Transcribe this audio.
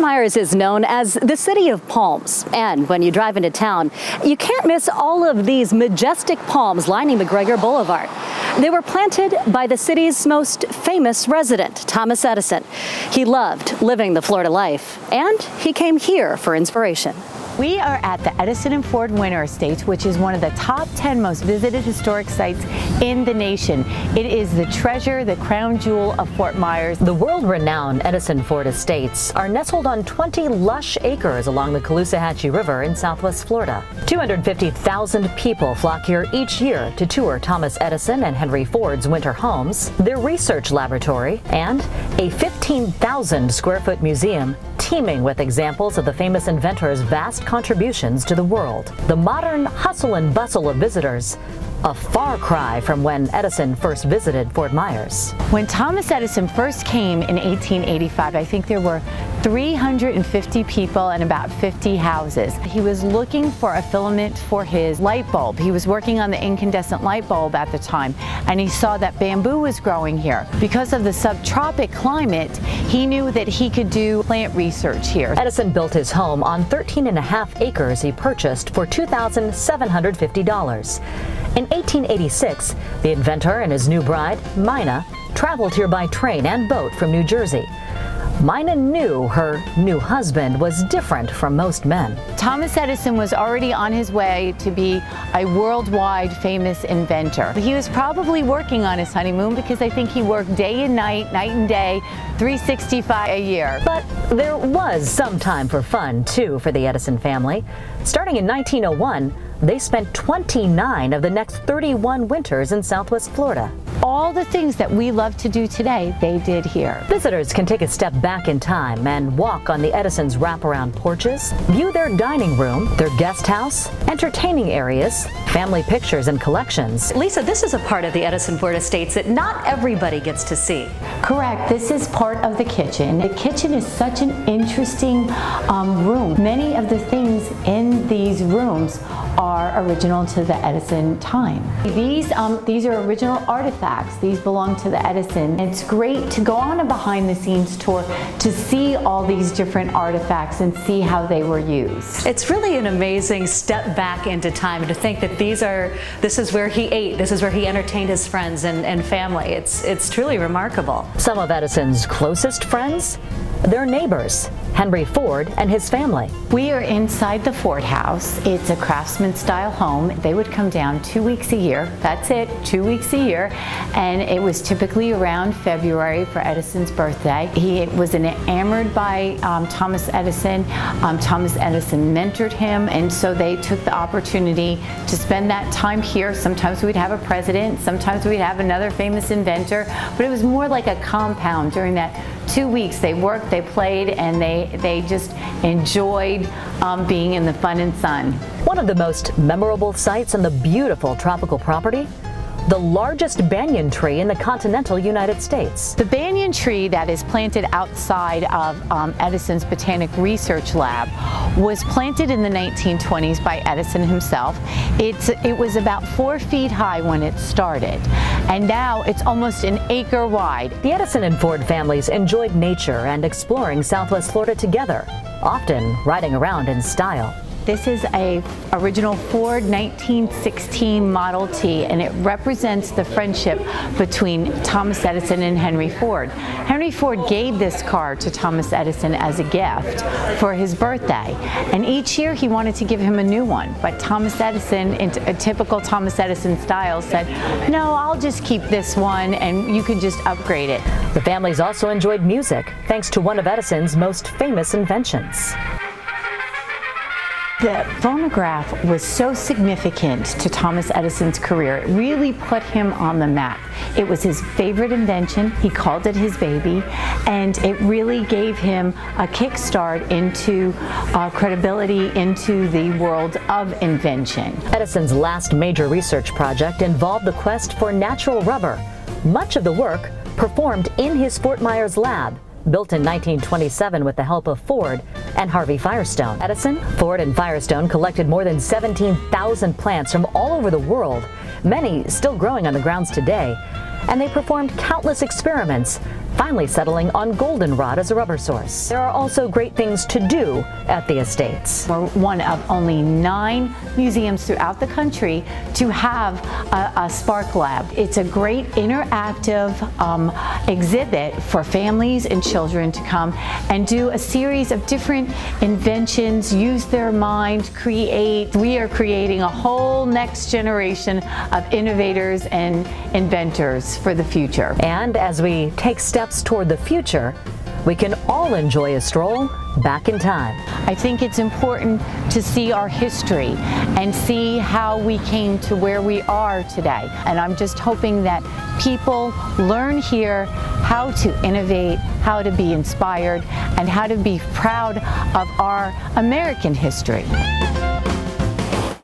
Myers is known as the city of palms, and when you drive into town, you can't miss all of these majestic palms lining McGregor Boulevard. They were planted by the city's most famous resident, Thomas Edison. He loved living the Florida life, and he came here for inspiration. We are at the Edison and Ford Winter Estates, which is one of the top 10 most visited historic sites in the nation. It is the treasure, the crown jewel of Fort Myers. The world-renowned Edison Ford Estates are nestled on 20 lush acres along the Caloosahatchee River in southwest Florida. 250,000 people flock here each year to tour Thomas Edison and Henry Ford's winter homes, their research laboratory, and a 15,000 square foot museum teeming with examples of the famous inventor's vast contributions to the world. The modern hustle and bustle of visitors, a far cry from when Edison first visited Fort Myers. When Thomas Edison first came in 1885, I think there were 350 people and about 50 houses. He was looking for a filament for his light bulb. He was working on the incandescent light bulb at the time, and he saw that bamboo was growing here. Because of the subtropic climate, he knew that he could do plant research here. Edison built his home on 13.5 acres he purchased for $2,750. In 1886, the inventor and his new bride, Mina, traveled here by train and boat from New Jersey. Mina knew her new husband was different from most men. Thomas Edison was already on his way to be a worldwide famous inventor. He was probably working on his honeymoon because I think he worked day and night and day, 365 a year. But there was some time for fun, too, for the Edison family. Starting in 1901, they spent 29 of the next 31 winters in southwest Florida. All the things that we love to do today, they did here. Visitors can take a step back in time and walk on the Edison's wraparound porches, view their dining room, their guest house, entertaining areas, family pictures and collections. Lisa, this is a part of the Edison Ford Estates that not everybody gets to see. Correct. This is part of the kitchen. The kitchen is such an interesting room. Many of the things in these rooms are original to the Edison time. These are original artifacts. These belong to the Edison. It's great to go on a behind-the-scenes tour to see all these different artifacts and see how they were used. It's really an amazing step back into time to think that this is where he ate, this is where he entertained his friends and family. It's truly remarkable. Some of Edison's closest friends, their neighbors, Henry Ford and his family. We are inside the Ford house. It's a craftsman-style home. They would come down 2 weeks a year. That's it, 2 weeks a year. And it was typically around February for Edison's birthday. He was enamored by Thomas Edison. Thomas Edison mentored him, and so they took the opportunity to spend that time here. Sometimes we'd have a president, sometimes we'd have another famous inventor, but it was more like a compound. During that 2 weeks, they worked, they played, and they just enjoyed being in the fun and sun. One of the most memorable sights on the beautiful tropical property, the largest banyan tree in the continental United States. The banyan tree that is planted outside of Edison's Botanic Research Lab was planted in the 1920s by Edison himself. It was about 4 feet high when it started, and now it's almost an acre wide. The Edison and Ford families enjoyed nature and exploring southwest Florida together, often riding around in style. This is a original Ford 1916 Model T, and it represents the friendship between Thomas Edison and Henry Ford. Henry Ford gave this car to Thomas Edison as a gift for his birthday, and each year he wanted to give him a new one, but Thomas Edison, in a typical Thomas Edison style, said, "No, I'll just keep this one and you can just upgrade it." The families also enjoyed music, thanks to one of Edison's most famous inventions. The phonograph was so significant to Thomas Edison's career. It really put him on the map. It was his favorite invention. He called it his baby, and it really gave him a kickstart into credibility into the world of invention. Edison's last major research project involved the quest for natural rubber. Much of the work performed in his Fort Myers lab, built in 1927 with the help of Ford and Harvey Firestone. Edison, Ford, and Firestone collected more than 17,000 plants from all over the world, many still growing on the grounds today. and they performed countless experiments, finally settling on goldenrod as a rubber source. There are also great things to do at the estates. We're one of only 9 museums throughout the country to have a Sparklab. It's a great interactive exhibit for families and children to come and do a series of different inventions, use their mind, create. We are creating a whole next generation of innovators and inventors for the future. And as we take steps toward the future, we can all enjoy a stroll back in time. I think it's important to see our history and see how we came to where we are today. And I'm just hoping that people learn here how to innovate, how to be inspired, and how to be proud of our American history.